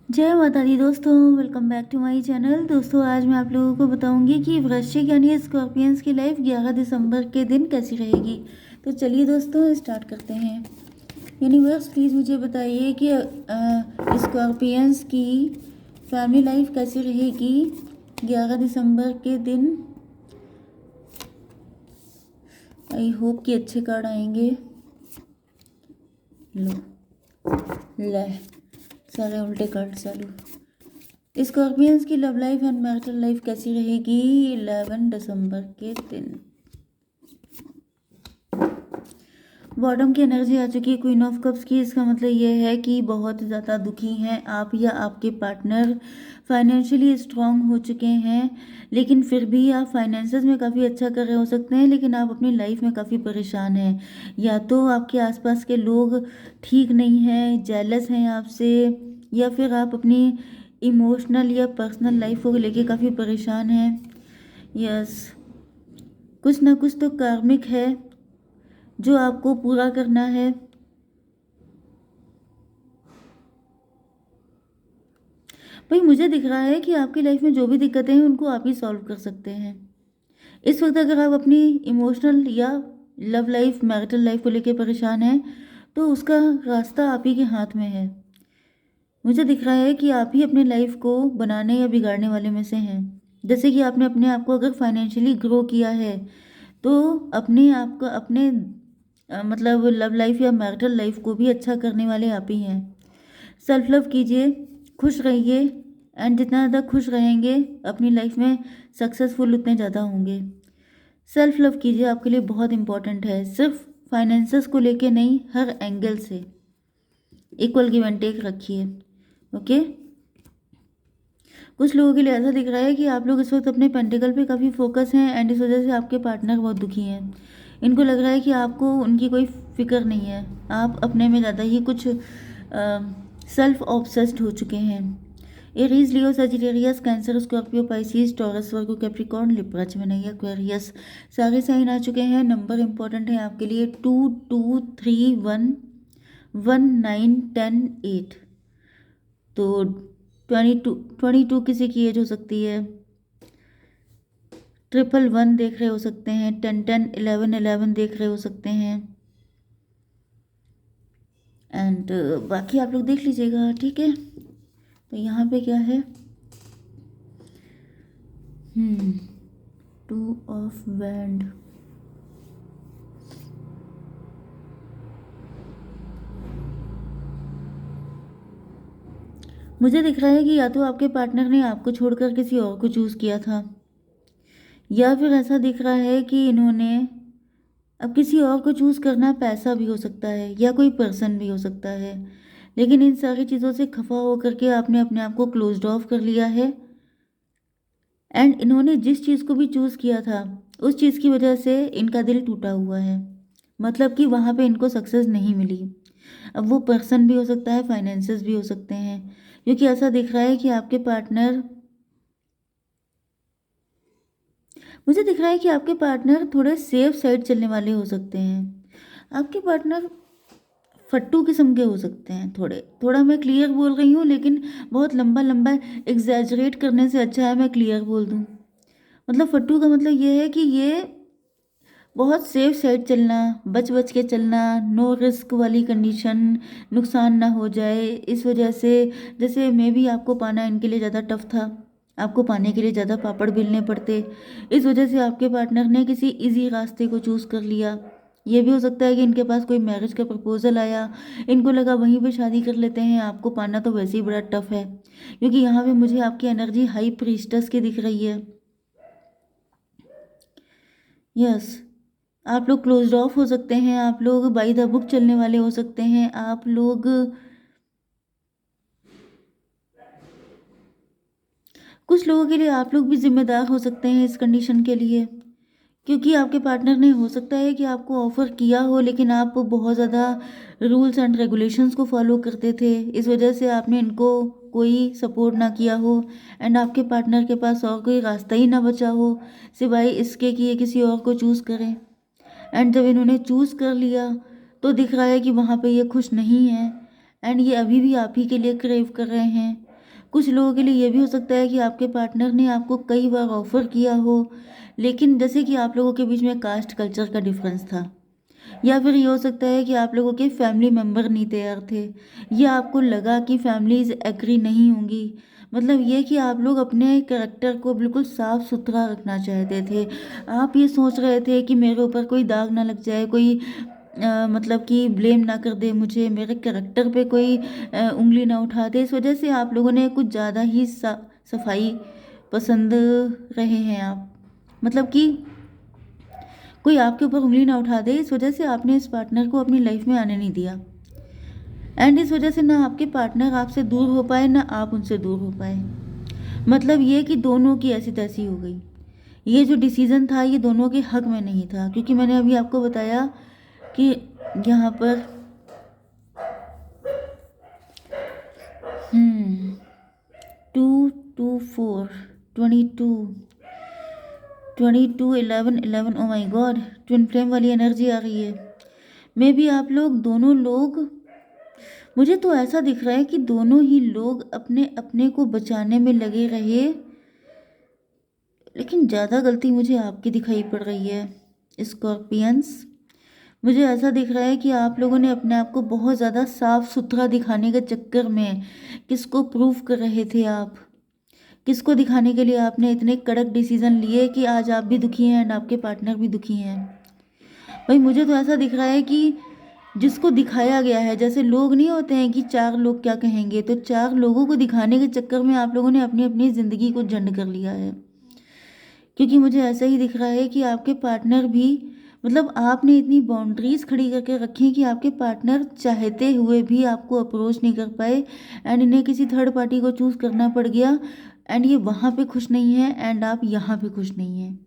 जय माता दी दोस्तों, welcome back to my channel. दोस्तों आज मैं आप लोगों को बताऊंगी कि वृश्चिक यानी स्कॉर्पियंस की लाइफ 11 दिसंबर के दिन कैसी रहेगी। तो चलिए दोस्तों स्टार्ट करते हैं। यूनिवर्स प्लीज़ मुझे बताइए कि स्कॉर्पियंस की फैमिली लाइफ कैसी रहेगी 11 दिसंबर के दिन। आई होप कि अच्छे कार्ड आएंगे। लो ले सारे उल्टे कार्ड चालू। स्कॉर्पियंस की love life and marital life कैसी रहेगी 11 दिसंबर के दिन। बॉटम की एनर्जी आ चुकी है, क्वीन ऑफ कप्स की। इसका मतलब ये है कि बहुत ज़्यादा दुखी हैं आप या आपके पार्टनर। फाइनेंशियली स्ट्रांग हो चुके हैं, लेकिन फिर भी आप फाइनेंसेस में काफ़ी अच्छा कर रहे हो सकते हैं, लेकिन आप अपनी लाइफ में काफ़ी परेशान हैं। या तो आपके आसपास के लोग ठीक नहीं हैं, जेलस हैं आपसे, या फिर आप अपनी इमोशनल या पर्सनल लाइफ को लेके काफ़ी परेशान हैं। यस, कुछ ना कुछ तो कार्मिक है जो आपको पूरा करना है। भाई मुझे दिख रहा है कि आपकी लाइफ में जो भी दिक्कतें हैं उनको आप ही सॉल्व कर सकते हैं। इस वक्त अगर आप अपनी इमोशनल या लव लाइफ मैरिटल लाइफ को लेकर परेशान हैं तो उसका रास्ता आप ही के हाथ में है। मुझे दिख रहा है कि आप ही अपने लाइफ को बनाने या बिगाड़ने वाले में से हैं। जैसे कि आपने अपने आप को अगर फाइनेंशियली ग्रो किया है तो अपने आप को अपने मतलब लव लाइफ या मैरिटल लाइफ को भी अच्छा करने वाले आप ही हैं। सेल्फ लव कीजिए, खुश रहिए, एंड जितना ज़्यादा खुश रहेंगे अपनी लाइफ में सक्सेसफुल उतने ज़्यादा होंगे। सेल्फ लव कीजिए, आपके लिए बहुत इंपॉर्टेंट है। सिर्फ फाइनेंसेस को लेके नहीं, हर एंगल से इक्वल गिव एंड टेक रखिए। ओके, कुछ लोगों के लिए ऐसा दिख रहा है कि आप लोग इस वक्त अपने पेंटिकल पे काफ़ी फोकस हैं एंड इस वजह से आपके पार्टनर बहुत दुखी हैं। इनको लग रहा है कि आपको उनकी कोई फिक्र नहीं है, आप अपने में ज़्यादा ही कुछ सेल्फ ऑब्सेस्ड हो चुके हैं। Aries, Leo, Sagittarius, Cancer, Scorpio, Pisces, Taurus, Virgo, Capricorn, Libra, Gemini, Aquarius सारे साइन आ चुके हैं। नंबर इंपॉर्टेंट है आपके लिए 2, 2, 3, 1, 1, 9, 10, 8। तो 22 किसी की एज हो सकती है। 111 देख रहे हो सकते हैं, 10, 11, 11 देख रहे हो सकते हैं। एंड बाकी आप लोग देख लीजिएगा, ठीक है। तो यहाँ पे क्या है, 2 ऑफ वैंड। मुझे दिख रहा है कि या तो आपके पार्टनर ने आपको छोड़कर किसी और को चूज़ किया था, या फिर ऐसा दिख रहा है कि इन्होंने अब किसी और को चूज़ करना, पैसा भी हो सकता है या कोई पर्सन भी हो सकता है, लेकिन इन सारी चीज़ों से खफा होकर के आपने अपने आप को क्लोज्ड ऑफ कर लिया है। एंड इन्होंने जिस चीज़ को भी चूज़ किया था उस चीज़ की वजह से इनका दिल टूटा हुआ है, मतलब कि वहाँ पे इनको सक्सेस नहीं मिली। अब वो पर्सन भी हो सकता है, फाइनेंसेस भी हो सकते हैं, क्योंकि ऐसा दिख रहा है कि आपके पार्टनर, मुझे दिख रहा है कि आपके पार्टनर थोड़े सेफ साइड चलने वाले हो सकते हैं। आपके पार्टनर फट्टू किस्म के हो सकते हैं, थोड़े थोड़ा मैं क्लियर बोल रही हूँ, लेकिन बहुत लंबा लंबा एग्जैजरेट करने से अच्छा है मैं क्लियर बोल दूँ। मतलब फट्टू का मतलब ये है कि ये बहुत सेफ साइड चलना, बच बच के चलना, नो रिस्क वाली कंडीशन, नुकसान ना हो जाए इस वजह से। जैसे मे भी आपको पाना इनके लिए ज़्यादा टफ था, आपको पाने के लिए ज़्यादा पापड़ बेलने पड़ते, इस वजह से आपके पार्टनर ने किसी इजी रास्ते को चूज़ कर लिया। ये भी हो सकता है कि इनके पास कोई मैरिज का प्रपोजल आया, इनको लगा वहीं पे शादी कर लेते हैं, आपको पाना तो वैसे ही बड़ा टफ है, क्योंकि यहाँ पे मुझे आपकी एनर्जी हाई प्रीस्टस की दिख रही है। यस, आप लोग क्लोज्ड ऑफ हो सकते हैं, आप लोग बाई द बुक चलने वाले हो सकते हैं, आप लोग कुछ लोगों के लिए आप लोग भी जिम्मेदार हो सकते हैं इस कंडीशन के लिए, क्योंकि आपके पार्टनर ने हो सकता है कि आपको ऑफर किया हो लेकिन आप बहुत ज़्यादा रूल्स एंड रेगुलेशंस को फॉलो करते थे, इस वजह से आपने इनको कोई सपोर्ट ना किया हो, एंड आपके पार्टनर के पास और कोई रास्ता ही ना बचा हो सिवाय इसके कि ये किसी और को चूज़ करें। एंड जब इन्होंने चूज़ कर लिया तो दिख रहा है कि वहाँ पे ये खुश नहीं है, एंड ये अभी भी आप ही के लिए क्रेव कर रहे हैं। कुछ लोगों के लिए ये भी हो सकता है कि आपके पार्टनर ने आपको कई बार ऑफ़र किया हो, लेकिन जैसे कि आप लोगों के बीच में कास्ट कल्चर का डिफरेंस था, या फिर ये हो सकता है कि आप लोगों के फैमिली मेंबर नहीं तैयार थे, या आपको लगा कि फैमिलीज़ एग्री नहीं होंगी। मतलब ये कि आप लोग अपने कैरेक्टर को बिल्कुल साफ सुथरा रखना चाहते थे। आप ये सोच रहे थे कि मेरे ऊपर कोई दाग ना लग जाए, कोई मतलब कि ब्लेम ना कर दे मुझे, मेरे कैरेक्टर पे कोई उंगली ना उठा दे। इस वजह से आप लोगों ने कुछ ज़्यादा ही सफाई पसंद रहे हैं आप। मतलब कि कोई आपके ऊपर उंगली ना उठा दे, इस वजह से आपने इस पार्टनर को अपनी लाइफ में आने नहीं दिया। एंड इस वजह से ना आपके पार्टनर आपसे दूर हो पाए, ना आप उनसे दूर हो पाए। मतलब ये कि दोनों की ऐसी तैसी हो गई। ये जो डिसीज़न था ये दोनों के हक में नहीं था, क्योंकि मैंने अभी आपको बताया कि यहाँ पर 2 2 4 22 22 11 11। ओ माई गॉड, ट्विन फ्लेम वाली एनर्जी आ रही है। मे बी आप लोग दोनों लोग, मुझे तो ऐसा दिख रहा है कि दोनों ही लोग अपने अपने को बचाने में लगे रहे, लेकिन ज़्यादा गलती मुझे आपकी दिखाई पड़ रही है स्कॉर्पियंस। मुझे ऐसा दिख रहा है कि आप लोगों ने अपने आप को बहुत ज़्यादा साफ सुथरा दिखाने के चक्कर में, किसको प्रूफ कर रहे थे आप, किसको दिखाने के लिए आपने इतने कड़क डिसीजन लिए कि आज आप भी दुखी हैं एंड आपके पार्टनर भी दुखी हैं। भाई मुझे तो ऐसा दिख रहा है कि जिसको दिखाया गया है, जैसे लोग नहीं होते हैं कि चार लोग क्या कहेंगे, तो चार लोगों को दिखाने के चक्कर में आप लोगों ने अपनी अपनी ज़िंदगी को झंड कर लिया है। क्योंकि मुझे ऐसा ही दिख रहा है कि आपके पार्टनर भी, मतलब आपने इतनी बाउंड्रीज खड़ी करके रखी हैं कि आपके पार्टनर चाहते हुए भी आपको अप्रोच नहीं कर पाए, एंड इन्हें किसी थर्ड पार्टी को चूज़ करना पड़ गया, एंड ये वहाँ पे खुश नहीं है एंड आप यहाँ पे खुश नहीं हैं।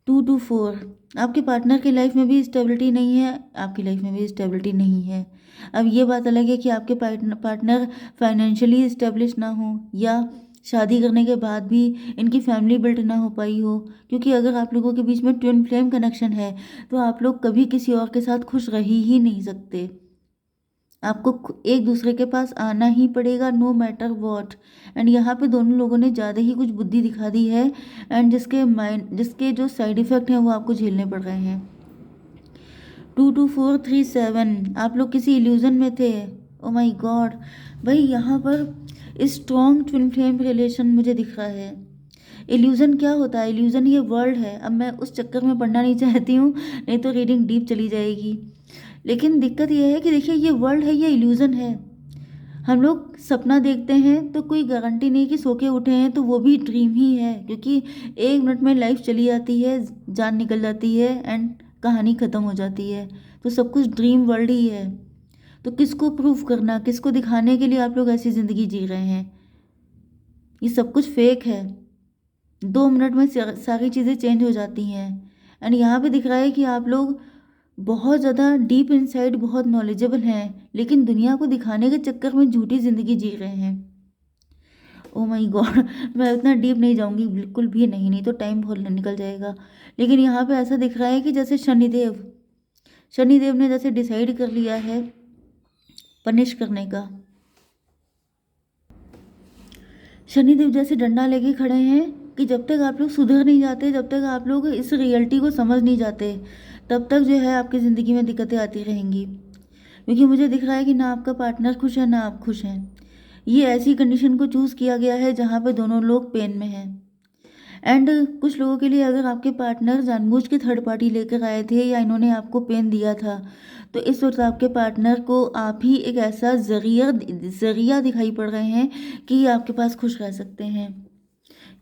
2 2 4, आपके पार्टनर की लाइफ में भी स्टेबिलिटी नहीं है, आपकी लाइफ में भी स्टेबिलिटी नहीं है। अब ये बात अलग है कि आपके पार्टनर फाइनेंशियली स्टेब्लिश ना हो, या शादी करने के बाद भी इनकी फैमिली बिल्ड ना हो पाई हो, क्योंकि अगर आप लोगों के बीच में ट्विन फ्लेम कनेक्शन है तो आप लोग कभी किसी और के साथ खुश रह ही नहीं सकते। आपको एक दूसरे के पास आना ही पड़ेगा, नो मैटर वॉट। एंड यहाँ पे दोनों लोगों ने ज़्यादा ही कुछ बुद्धि दिखा दी है, एंड जिसके जो साइड इफ़ेक्ट हैं वो आपको झेलने पड़ रहे हैं। 2 2 4 3 7, आप लोग किसी इल्यूज़न में थे। ओ माय गॉड, भाई यहाँ पर स्ट्रॉन्ग ट्विन फ्लेम रिलेशन मुझे दिख रहा है। इल्यूज़न क्या होता है? इल्यूज़न ये वर्ल्ड है। अब मैं उस चक्कर में पढ़ना नहीं चाहती हूँ, नहीं तो रीडिंग डीप चली जाएगी। लेकिन दिक्कत यह है कि देखिए, ये वर्ल्ड है, ये इल्यूज़न है। हम लोग सपना देखते हैं तो कोई गारंटी नहीं कि सो के उठे हैं तो वो भी ड्रीम ही है, क्योंकि 1 मिनट में लाइफ चली जाती है, जान निकल जाती है एंड कहानी ख़त्म हो जाती है। तो सब कुछ ड्रीम वर्ल्ड ही है। तो किसको प्रूफ करना, किसको दिखाने के लिए आप लोग ऐसी ज़िंदगी जी रहे हैं? ये सब कुछ फेक है। 2 मिनट में सारी चीज़ें चेंज हो जाती हैं। एंड यहाँ पे दिख रहा है कि आप लोग बहुत ज़्यादा डीप इनसाइड बहुत नॉलेजेबल हैं, लेकिन दुनिया को दिखाने के चक्कर में झूठी ज़िंदगी जी रहे हैं। ओ माय गॉड, मैं उतना डीप नहीं जाऊंगी, बिल्कुल भी नहीं, नहीं तो टाइम बहुत निकल जाएगा। लेकिन यहाँ पे ऐसा दिख रहा है कि जैसे शनिदेव ने जैसे डिसाइड कर लिया है पनिश करने का। शनिदेव जैसे डंडा लेके खड़े हैं कि जब तक आप लोग सुधर नहीं जाते, जब तक आप लोग इस रियलिटी को समझ नहीं जाते, तब तक जो है आपकी ज़िंदगी में दिक्कतें आती रहेंगी। क्योंकि मुझे दिख रहा है कि ना आपका पार्टनर खुश है, ना आप खुश हैं। ये ऐसी कंडीशन को चूज़ किया गया है जहाँ पे दोनों लोग पेन में हैं। एंड कुछ लोगों के लिए अगर आपके पार्टनर जानबूझ के थर्ड पार्टी लेकर आए थे या इन्होंने आपको पेन दिया था, तो इस वक्त आपके पार्टनर को आप ही एक ऐसा जरिया दिखाई पड़ रहे हैं कि ये आपके पास खुश रह सकते हैं।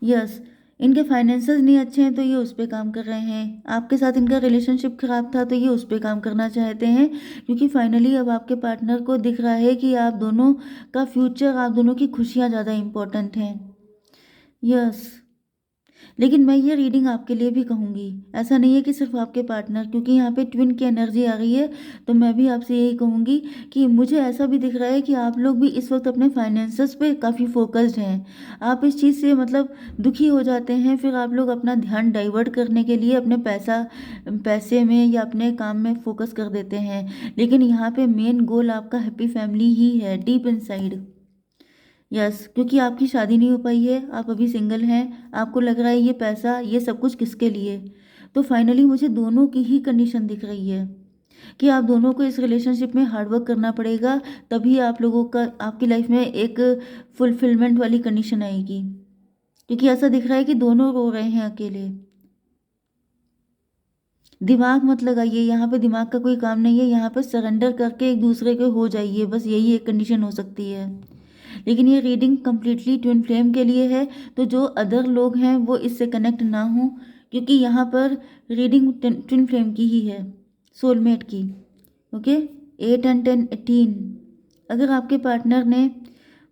यस, इनके फाइनेंसेस नहीं अच्छे हैं तो ये उस पर काम कर रहे हैं। आपके साथ इनका रिलेशनशिप खराब था तो ये उस पर काम करना चाहते हैं, क्योंकि फाइनली अब आपके पार्टनर को दिख रहा है कि आप दोनों का फ्यूचर, आप दोनों की खुशियाँ ज़्यादा इम्पोर्टेंट हैं। यस, लेकिन मैं ये रीडिंग आपके लिए भी कहूँगी, ऐसा नहीं है कि सिर्फ आपके पार्टनर, क्योंकि यहाँ पे ट्विन की एनर्जी आ रही है। तो मैं भी आपसे यही कहूँगी कि मुझे ऐसा भी दिख रहा है कि आप लोग भी इस वक्त अपने फाइनेंसेस पे काफ़ी फोकस्ड हैं। आप इस चीज़ से मतलब दुखी हो जाते हैं, फिर आप लोग अपना ध्यान डाइवर्ट करने के लिए अपने पैसे में या अपने काम में फोकस कर देते हैं। लेकिन यहाँ पे मेन गोल आपका हैप्पी फैमिली ही है, डीप इनसाइड। यस, क्योंकि आपकी शादी नहीं हो पाई है, आप अभी सिंगल हैं, आपको लग रहा है ये पैसा ये सब कुछ किसके लिए। तो फाइनली मुझे दोनों की ही कंडीशन दिख रही है कि आप दोनों को इस रिलेशनशिप में हार्डवर्क करना पड़ेगा, तभी आप लोगों का आपकी लाइफ में एक फुलफिलमेंट वाली कंडीशन आएगी। क्योंकि ऐसा दिख रहा है कि दोनों रो रहे हैं अकेले। दिमाग मत लगाइए, यहाँ पे दिमाग का कोई काम नहीं है, यहाँ पे सरेंडर करके एक दूसरे के हो जाइए, बस यही एक कंडीशन हो सकती है। लेकिन ये रीडिंग कम्प्लीटली ट्विन फ्लेम के लिए है, तो जो अदर लोग हैं वो इससे कनेक्ट ना हो, क्योंकि यहाँ पर रीडिंग ट्विन फ्लेम की ही है, सोलमेट की। Okay, 8 and 10 18। अगर आपके पार्टनर ने,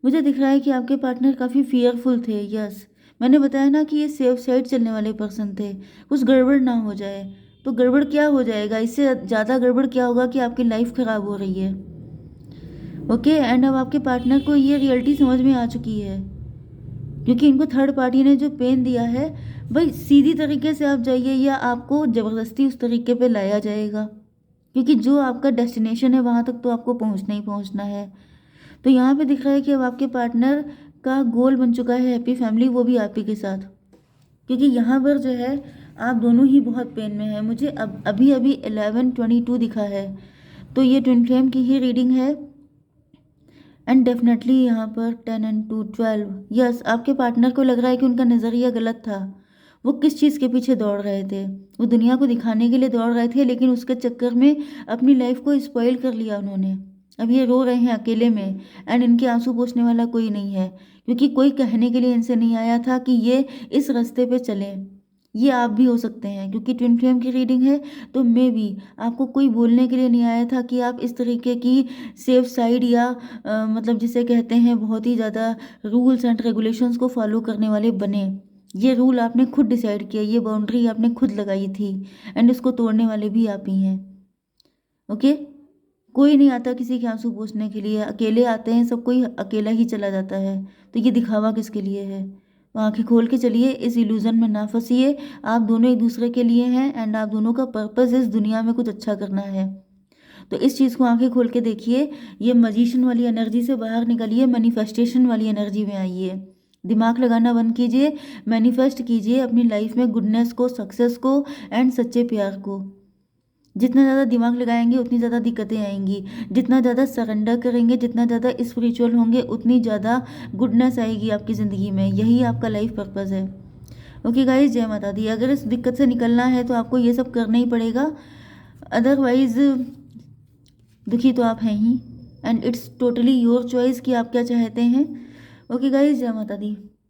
मुझे दिख रहा है कि आपके पार्टनर काफ़ी फियरफुल थे। यस, मैंने बताया ना कि ये सेफ साइड चलने वाले पर्सन थे, कुछ गड़बड़ ना हो जाए। तो गड़बड़ क्या हो जाएगा, इससे ज़्यादा गड़बड़ क्या होगा कि आपकी लाइफ ख़राब हो रही है। ओके, एंड अब आपके पार्टनर को ये रियलिटी समझ में आ चुकी है, क्योंकि इनको थर्ड पार्टी ने जो पेन दिया है, भाई सीधी तरीके से आप जाइए या आपको ज़बरदस्ती उस तरीके पे लाया जाएगा, क्योंकि जो आपका डेस्टिनेशन है वहाँ तक तो आपको पहुँचना ही पहुँचना है। तो यहाँ पे दिख रहा है कि अब आपके पार्टनर का गोल बन चुका है हैप्पी फैमिली, वो भी आप ही के साथ। क्योंकि यहाँ पर जो है आप दोनों ही बहुत पेन में हैं। मुझे अब अभी अभी 11:22 दिखा है, तो ये ट्विन फ्लेम की ही रीडिंग है। एंड डेफिनेटली यहाँ पर 10 and 2 12। यस, आपके पार्टनर को लग रहा है कि उनका नज़रिया गलत था। वो किस चीज़ के पीछे दौड़ रहे थे, वो दुनिया को दिखाने के लिए दौड़ रहे थे, लेकिन उसके चक्कर में अपनी लाइफ को स्पॉइल कर लिया उन्होंने। अब ये रो रहे हैं अकेले में, एंड इनके आंसू पोंछने वाला कोई नहीं है, क्योंकि कोई कहने के लिए इनसे नहीं आया था कि ये इस रास्ते पे चलें। ये आप भी हो सकते हैं, क्योंकि ट्विन फ्लेम की रीडिंग है, तो मे बी आपको कोई बोलने के लिए नहीं आया था कि आप इस तरीके की सेफ साइड या मतलब जिसे कहते हैं बहुत ही ज़्यादा रूल्स एंड रेगुलेशंस को फॉलो करने वाले बने। ये रूल आपने खुद डिसाइड किया, ये बाउंड्री आपने खुद लगाई थी, एंड इसको तोड़ने वाले भी आप ही हैं। ओके, कोई नहीं आता किसी के आंसू पोंछने के लिए, अकेले आते हैं, सब कोई अकेला ही चला जाता है। तो ये दिखावा किसके लिए है। तो आंखें खोल के चलिए, इस इल्यूज़न में ना फंसिए। आप दोनों एक दूसरे के लिए हैं, एंड आप दोनों का पर्पस इस दुनिया में कुछ अच्छा करना है। तो इस चीज़ को आंखें खोल के देखिए, ये मजिशियन वाली एनर्जी से बाहर निकलिए, मैनिफेस्टेशन वाली एनर्जी में आइए। दिमाग लगाना बंद कीजिए, मैनिफेस्ट कीजिए अपनी लाइफ में गुडनेस को, सक्सेस को एंड सच्चे प्यार को। जितना ज़्यादा दिमाग लगाएंगे उतनी ज़्यादा दिक्कतें आएंगी, जितना ज़्यादा सरेंडर करेंगे, जितना ज़्यादा स्पिरिचुअल होंगे, उतनी ज़्यादा गुडनेस आएगी आपकी ज़िंदगी में। यही आपका लाइफ पर्पस है। ओके गाइस, जय माता दी। अगर इस दिक्कत से निकलना है तो आपको ये सब करना ही पड़ेगा, अदरवाइज़ दुखी तो आप हैं ही, and it's totally your choice कि आप क्या चाहते हैं। ओके गाइस, जय माता दी।